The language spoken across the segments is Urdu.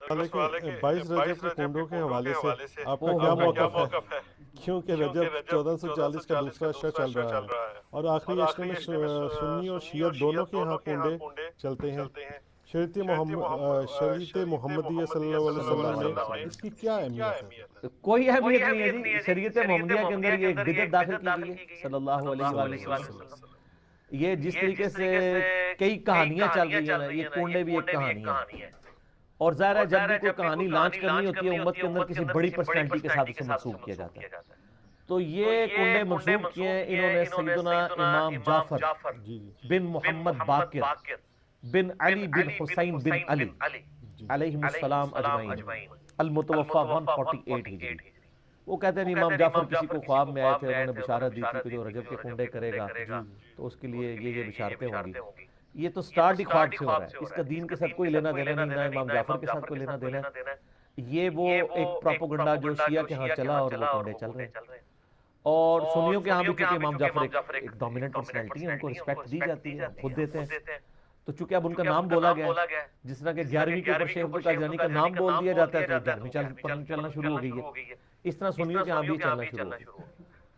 سوال ہے کہ 22 رجب کے کنڈوں کے حوالے سے آپ کا کیا موقف ہے؟ کیونکہ رجب 1440 کا دوسرا اشرا چل رہا ہے اور آخری اشرے میں سنی اور شیعہ دونوں کے یہاں کنڈے چلتے ہیں۔ شریعت محمدیہ صلی اللہ علیہ وسلم میں اس کی کیا اہمیت ہے؟ کوئی اہمیت نہیں ہے جی، شریعت محمدیہ کے اندر یہ ایک بدعت داخل کی گئی ہے صلی اللہ علیہ وآلہ وسلم۔ یہ جس طریقے سے کئی کہانیاں چل رہی ہیں نا، یہ کنڈے بھی ایک کہانی ہے، اور ظاہر ہے جب بھی کوئی کہانی لانچ کرنی ہوتی ہے امت کے اندر کسی بڑی پرسنالٹی کے ساتھ اسے منسوب کیا جاتا ہے۔ تو یہ کنڈے منسوب کیے ہیں انہوں نے سیدنا امام جعفر بن محمد باقر بن علی بن حسین بن علی علیہم السلام اجمعین، المتوفى 148 ہجری۔ وہ کہتے ہیں امام جعفر کسی کو خواب میں آئے تھے، انہوں نے بشارت دی تھی کہ جو رجب کے کنڈے کرے گا تو اس کے لیے یہ بشارتیں ہوں گی۔ یہ تو سٹارٹ ہی خواب سے ہو رہا ہے، اس کا دین کے ساتھ کوئی لینا دینا نہیں، نہ امام جعفر کے ساتھ کوئی لینا دینا ہے۔ یہ وہ ایک پروپیگنڈا جو شیعہ کے ہاں چلا اور وہ کنڈے چل رہے ہیں، اور سنیوں کے ہاں بھی چونکہ امام جعفر ایک ڈومیننٹ پرسنالٹی ہے، ان کو رسپیکٹ دی جاتی ہے، خود دیتے ہیں۔ تو چونکہ اب ان کا نام بولا گیا ہے، جس طرح کہ 11ویں کے اوپر شیخ عبدالقادر کا نام بول دیا جاتا ہے تو 11ویں چلنا شروع ہو گئی ہے، اس طرح سنیوں کے ہاں بھی چلنا شروع ہو گئی۔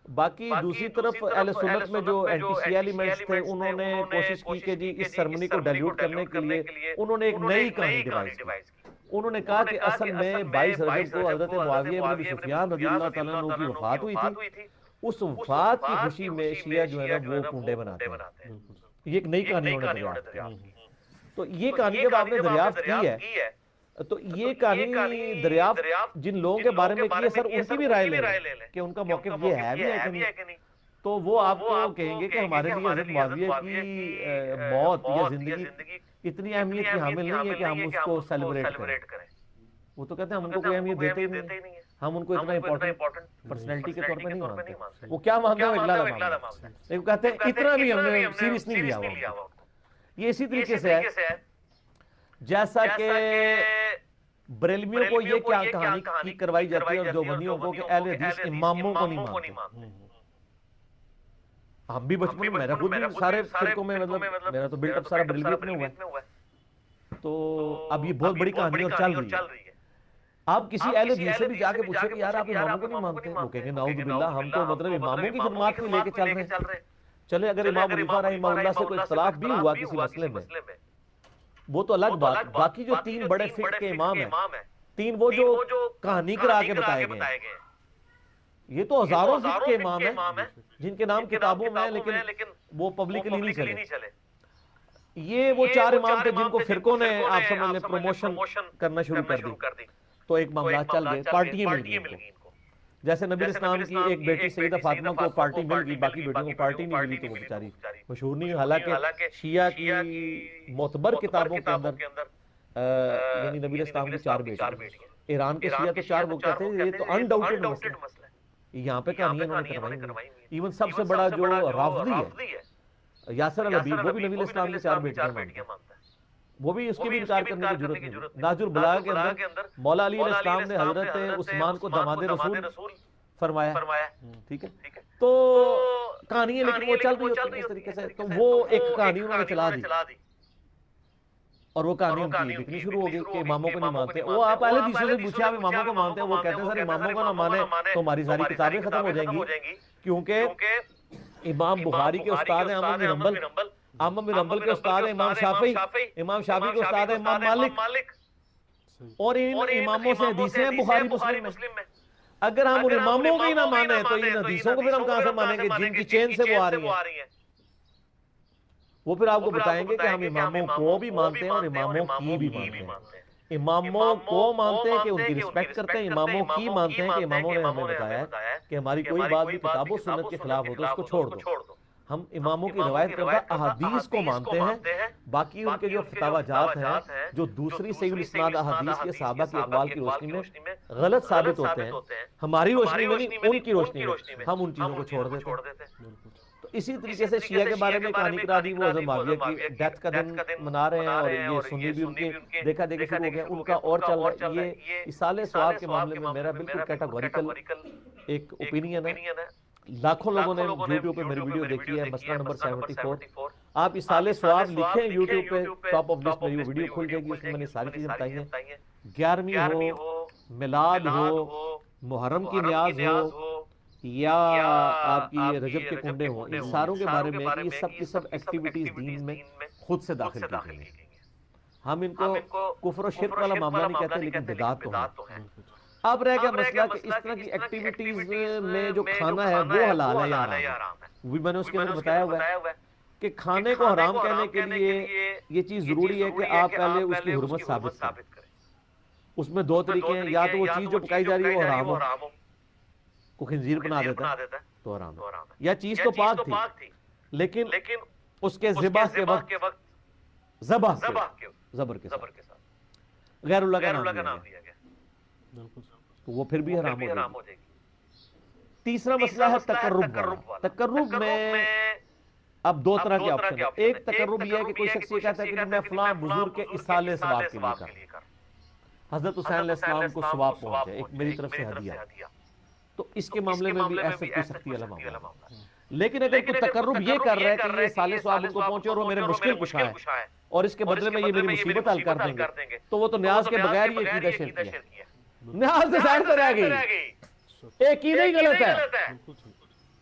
باقی دوسری طرف اہل سنت میں جو اینٹی شیعہ ایلیمنٹس تھے انہوں نے کوشش کی کہ جی اس سرمنی کو ڈیلیوٹ کرنے کے لیے انہوں نے ایک نئی کہانی ڈیوائز کی۔ انہوں نے کہا کہ اصل میں 22 رجب کو حضرت معاویہ بن ابی سفیان رضی اللہ تعالیٰ عنہ کی وفات ہوئی تھی، اس وفات کی خوشی میں شیعہ جو ہے نا وہ کنڈے بناتے ہیں۔ یہ ایک نئی کہانی انہوں نے دریافت کی۔ تو یہ کہانی جب آپ نے دریافت کی ہے تو یہ کہانی دریافت جن لوگوں کے بارے میں کی ہے سر ان کی بھی رائے لیں کہ ان کا موقف یہ ہے بھی ہے کہ نہیں، تو وہ آپ کو کہیں گے کہ ہمارے لیے حضرت معاویہ کی موت یا زندگی اتنی اہمیت کی حامل نہیں ہے کہ ہم اس کو سیلیبریٹ کریں۔ وہ تو کہتے ہیں ہم ان کو کوئی اہمیت دیتے ہی نہیں، ہم ان کو اتنا امپورٹنٹ پرسنالٹی کے طور پہ نہیں مانتے۔ وہ کیا مانتے ہیں؟ اگلا معاملہ، لیکن کہتے ہیں اتنا بھی ہم نے سیریس نہیں لیا ہوا۔ یہ اسی طریقے سے ہے جیسا کہ بریلویوں کو یہ کیا کہانی کروائی جاتی ہے اور دیوبندیوں کو کہ اہل حدیث اماموں کو نہیں مانتے۔ ہم بھی بچپن میں، میرا خود بھی سارے فرقوں میں مطلب میرا تو بلٹ اپ سارا بریلویت میں ہوا ہے، تو اب یہ بہت بڑی کہانی اور چل رہی ہے۔ آپ کسی اہل حدیث سے بھی جا کے پوچھیں کہ یار آپ اماموں کو نہیں مانتے، وہ کہیں گے نعوذ باللہ ہم تو مطلب اماموں کی خدمات میں لے کے چل رہے ہیں۔ چلے اگر امام حنیفہ رحمہ اللہ سے کوئی اختلاف بھی ہوا کسی مسئلے میں وہ تو الگ بات، باقی جو 3 بڑے فقہ کے امام ہیں، 3 وہ جو کہانی کرا کے بتائے گئے ہیں، یہ تو ہزاروں فقہ کے امام ہیں جن کے نام کتابوں میں ہیں لیکن وہ پبلکلی نہیں چلے۔ یہ وہ 4 امام تھے جن کو فرقوں نے آپ سمجھ لیں پروموشن کرنا شروع کر دی، تو ایک معاملات چل گئے، پارٹیاں مل گئی ان کو۔ جیسے نبی اسلام کی ایک بیٹی سیدہ فاطمہ کو پارٹی مل گئی، باقی بیٹیوں کو پارٹی نہیں ملی تو وہ بیچاری مشہور نہیں۔ حالانکہ شیعہ کی معتبر کتابوں کے اندر یعنی نبی اسلام کی 4 بیٹیاں، ایران کے شیعہ تو 4 وہ کہتے ہیں یہ تو انڈاؤٹڈ مسئلہ ہے، یہاں پہ کہانیاں انہوں نے کروائی ہیں۔ ایون سب سے بڑا جو رافضی ہے یاسر الحبیب، وہ بھی نبی اسلام کی 4 بیٹیاں مانتا ہے، وہ بھی اس کی بھی انکار کرنے کی ضرورت نہیں۔ نہج البلاغہ کے اندر مولا علی علیہ السلام نے حضرت عثمان کو داماد رسول فرمایا، ٹھیک ہے، تو کہانی ہے لیکن وہ چل رہی ہوتی ہے اس طریقے سے، تو وہ ایک کہانی انہوں نے چلا دی اور وہ کہانی ان کی بکنی شروع ہو گئی کہ اماموں کو نہیں مانتے۔ وہ آپ اہل حدیثوں سے پوچھیں آپ اماموں کو مانتے ہیں، وہ کہتے ہیں سر اماموں کو نہ مانے تو ہماری ساری کتابیں ختم ہو جائیں گی، کیونکہ امام بخاری کے استاد ہیں احمد بن حنبل، احمد بن حنبل کے استاد ہیں امام شافعی، امام شافعی کے استاد ہیں امام مالک، اور ان اماموں سے حدیثیں ہیں بخاری مسلم میں۔ اگر ہم ان اماموں کو ہی نہ مانیں تو ان حدیثوں کو پھر ہم کہاں سے مانیں گے جن کی چین سے وہ آ رہی ہیں؟ وہ پھر آپ کو بتائیں گے کہ ہم اماموں کو بھی مانتے ہیں اور اماموں کی بھی مانتے ہیں۔ اماموں کو مانتے ہیں کہ ان کی رسپیکٹ کرتے ہیں، اماموں کی مانتے ہیں کہ اماموں نے ہمیں بتایا ہے کہ ہماری کوئی بات بھی کتاب و سنت کے خلاف ہو تو اس کو چھوڑ دو۔ ہم اماموں کی روایت کردہ احادیث کو مانتے ہیں، باقی ان کے جو فتاوی جات ہیں جو دوسری صحیح الاسناد احادیث کے صحابہ کے اقوال کی روشنی میں غلط ثابت ہوتے ہیں، ہماری روشنی میں نہیں ان کی روشنی میں ہم ان چیزوں کو چھوڑ دیتے ہیں۔ تو اسی طریقے سے شیعہ کے بارے میں کہانی کرا دی، وہ حضرت معاویہ کی ڈیتھ کا دن منا رہے ہیں اور یہ سنی بھی ان کے دیکھا دیکھی شروع ہو گیا، ان کا اور چل رہا ہے۔ یہ اصالہ ثواب کے معاملے میں میرا بالکل کیٹاگوریکل ایک اوپینین ہے۔ لاکھوں لوگوں نے یوٹیوب پہ میری ویڈیو دیکھی ہے، مسئلہ نمبر 74۔ آپ اصالہ ثواب لکھیں یوٹیوب پہ، ٹاپ آف لسٹ میری ویڈیو کھل جائے گی، اس میں میں نے ساری چیزیں بتائی ہیں۔ 11ویں ہو، میلاد ہو، محرم کی نیاز ہو، یا آپ کی رجب کے کنڈے ہوں، ان ساروں کے بارے میں یہ سب کی سب ایکٹیویٹیز دین میں خود سے داخل کی گئی ہیں۔ ہم ان کو کفر و شرک والا معاملہ نہیں کہتے، لیکن بدعات تو ہیں۔ اب رہ گیا مسئلہ کہ اس طرح کی ایکٹیویٹیز میں جو کھانا ہے وہ حلال ہے یا حرام ہے، وہ بھی میں نے اس کے اندر بتایا ہوا ہے کہ کھانے کو حرام کہنے کے لیے یہ چیز ضروری ہے کہ آپ پہلے اس کی حرمت ثابت کریں۔ اس میں دو طریقے ہیں، یا تو وہ چیز جو پکائی جا رہی ہے وہ حرام ہو، کو خنزیر بنا دیتا ہے تو حرام ہے، یا چیز تو پاک تھی لیکن اس کے ذبح کے وقت ذبح کے ساتھ غیر اللہ کا نام لیا گیا تو وہ پھر بھی حرام ہو جائے گی۔ تیسرا مسئلہ ہے تقرب والا۔ تقرب میں اب دو طرح کے آپشن ہیں۔ ایک تقرب یہ ہے کہ کوئی شخص یہ کہتا ہے کہ میں فلاں بزرگ کے اصالے ثواب کے لیے کر حضرت حسین علیہ السلام کو ثواب پہنچے، ایک میری طرف سے ہدیہ، تو اس کے معاملے میں بھی ایسے کوئی سختی والا معاملہ ہے۔ لیکن اگر کوئی تقرب یہ کر رہا ہے کہ یہ سالے ثواب ان کو پہنچے اور وہ میرے مشکل کشا ہے اور اس کے بدلے میں یہ میری مصیبت حل کر دیں گے، تو وہ تو نیاز کے بغیر یہ عقیدہ شرکی ہے، نیاز سے ظاہر رہ گئی، ایک ہی نہیں غلط ہے،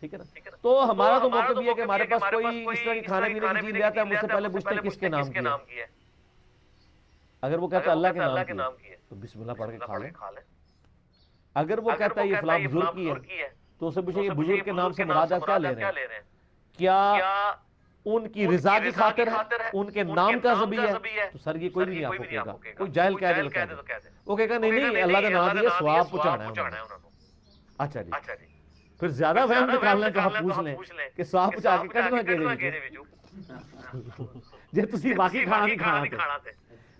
ٹھیک ہے نا۔ تو ہمارا تو موقف یہ ہے کہ ہمارے پاس کوئی اس طرح کی کھانے پینے کی چیز لے آتا ہے، ہم اس سے پہلے پوچھتے ہیں کس کے نام کی ہے۔ اگر وہ کہتا ہے اللہ کے نام کی ہے تو بسم اللہ پڑھ کے کھا لیں۔ اگر وہ کہتا ہے یہ فلاں بزرگ کی ہے تو اسے پوچھیں یہ بزرگ کے نام سے مراد آپ کیا لے رہے ہیں؟ کیا ان کی رضا کی خاطر ہے، ان کے نام کا ذبیحہ ہے؟ تو سر یہ کوئی نہیں آپ کو کہے گا، کوئی جاہل کہہ دے تو کہہ دے، وہ کہے گا نہیں اللہ کا نام دیا ثواب پہنچانا ہے انہوں نے۔ اچھا جی، پھر زیادہ وہم نکالنا تو آپ پوچھ لیں کہ ثواب پہنچا کے کٹنا کہہ جی تسی باقی کھانا نہیں کھانا تھے،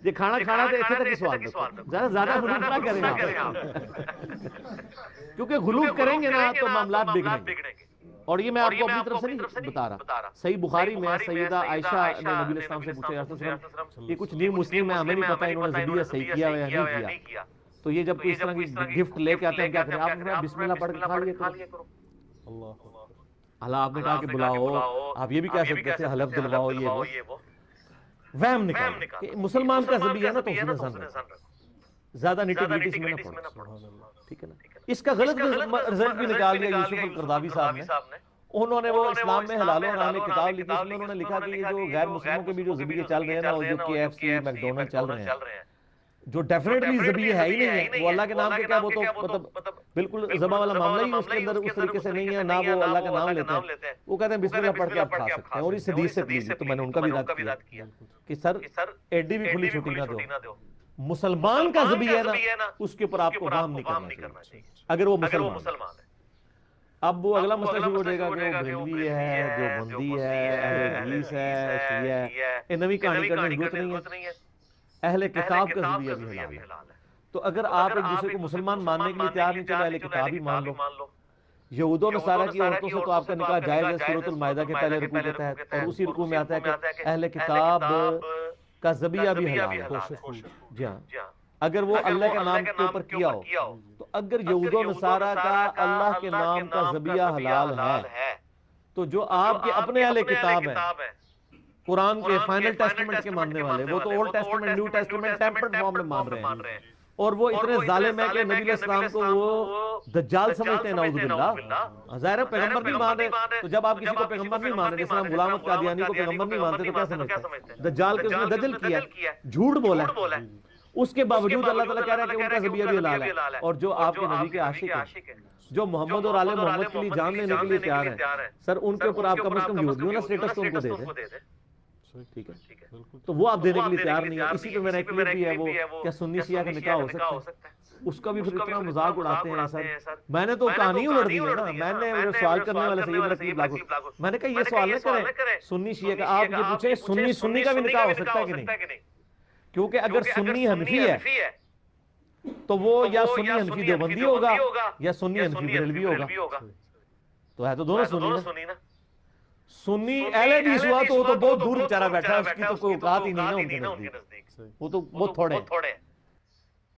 یہ کھانا تے اتنے تک سوال دو، زیادہ غلوف نہ کریں آپ، کیونکہ غلوف کریں گے نا تو معاملات بگڑیں گے۔ اور یہ میں آپ کو اپنی طرف سے نہیں بتا رہا، صحیح بخاری میں سیدہ عائشہ نے نبی علیہ السلام سے پوچھا یا رسول اللہ یہ کچھ نیو مسلم ہے، ہمیں نہیں پتا انہوں نے ذبیحہ صحیح کیا یا نہیں کیا، تو یہ جب کوئی اس طرح کی گفٹ لے کے آتے ہیں کیا کریں؟ آپ نے بسم اللہ پڑھ کے کھا لیا کرو۔ اللہ آپ نے کہا کہ بلاؤ، آپ یہ بھی کہہ سکتے تھے حلف دلواؤ، یہ وہ وہم نکال کہ مسلمان کا ذبیحہ ہے نا تو اس میں ذہن رکھو، زیادہ نیٹی گریٹی میں نہ پڑھو، ٹھیک ہے نا۔ اس کا غلط رزلٹ بھی نکال دیا یوسف القرضاوی صاحب نے، انہوں نے وہ اسلام میں حلال و حرام کتاب لکھی، اس میں انہوں نے لکھا کہ یہ جو غیر مسلموں کے بھی جو ذبیحے چل رہے ہیں نا، جو KFC میکڈونلڈ چل رہے ہیں، جو ڈیفینیٹلی ذبیحہ ہے ہی نہیں ہے، وہ اللہ کے نام کے کیا، وہ تو مطلب بالکل ذبح والا معاملہ ہی اس کے اندر اس طریقے سے نہیں ہے، نہ وہ اللہ کا نام لیتے ہیں، وہ کہتے ہیں بسم اللہ پڑھ کے آپ کھا سکتے ہیں۔ اور اس حدیث سے پلیز تو میں نے ان کا بھی رد کیا کہ سر ایڈی بھی کھلی چھٹی نہ دو، مسلمان کا ذبیحہ ہے نا اس کے اوپر آپ کو وہم نہیں کرنا چاہیے اگر وہ مسلمان ہے۔ اب وہ اگلا مسئلہ شروع ہو جائے گا کہ وہ بریلوی ہے، دیوبندی ہے، اہل حدیث ہے، شیعہ ہے، یہ نئی کہانی کرنے کی ضرورت نہیں ہے، اہل کتاب کا ذبیحہ بھی حلال ہے۔ تو اگر آپ ایک دوسرے کو مسلمان ماننے کے لیے تیار نہیں، چلو اہل کتاب ہی مان لو۔ یہود و نصارہ کی عورتوں سے تو آپ کا نکاح جائز ہے سورۃ المائدہ کے پہلے رکوع کے تحت، اور اسی رکوع میں آتا ہے کہ اہل کتاب کا ذبیحہ بھی حلال ہے۔ جی ہاں، اگر وہ اللہ کے نام کے اوپر کیا ہو، تو اگر یہود و نصارہ کا اللہ کے نام کا ذبیحہ حلال ہے تو جو آپ کے اپنے اہل کتاب ہیں، قرآن کے فائنل ٹیسٹمنٹ کے ماننے والے، وہ تو old testament new testament tempered form میں مان رہے ہیں، اور وہ اتنے ظالم ہیں کہ نبی علیہ السلام کو وہ دجال سمجھتے ہیں، نعوذ باللہ۔ ظاہر ہے پیغمبر نہیں مان رہے، تو جب آپ کسی کو پیغمبر نہیں مان رہے، جس طرح ہم غلام احمد قادیانی کو پیغمبر نہیں مانتے تو کیا سمجھتے ہیں؟ دجال کے اس نے دجل کیا، جھوٹ بولا ہے، اس کے باوجود اللہ تعالیٰ کہہ رہا ہے کہ ان کا ذبیحہ بھی حلال ہے۔ اور جو آپ کے نبی کے عاشق ہیں، جو محمد اور آل محمد کے لیے جان لینے کے لیے تیار ہیں، سر ان کے اوپر آپ کم از کم یہودیوں نا سٹیٹس تو ان کو دے دیں، ٹھیک ہے، تو وہ آپ دینے کے لیے تیار نہیں ہے۔ اسی پہ میرا ایک کلپ بھی ہے، وہ کیا سنی شیعہ کا نکاح ہو سکتا ہے، اس کا بھی پھر اتنا مذاق اڑاتے ہیں سر۔ میں نے تو کہانی الٹ دی ہے نا، میں نے سوال کرنے والے سے یہ میرا کلپ لاگو، میں نے کہا یہ سوال نہ کریں سنی شیعہ کا، آپ یہ پوچھیں سنی کا بھی نکاح ہو سکتا ہے کہ نہیں، کیونکہ اگر سنی حنفی ہے تو وہ یا سنی حنفی دیوبندی ہوگا یا سنی حنفی بریلوی ہوگا، تو ہے تو دونوں سنی نا۔ سنی اہل حدیث ہوا تو وہ تو بہت دور بیچارہ بیٹھا ہے، اس کی تو کوئی اوقات ہی نہیں نا ان کے نزدیک، وہ تو بہت تھوڑے ہیں۔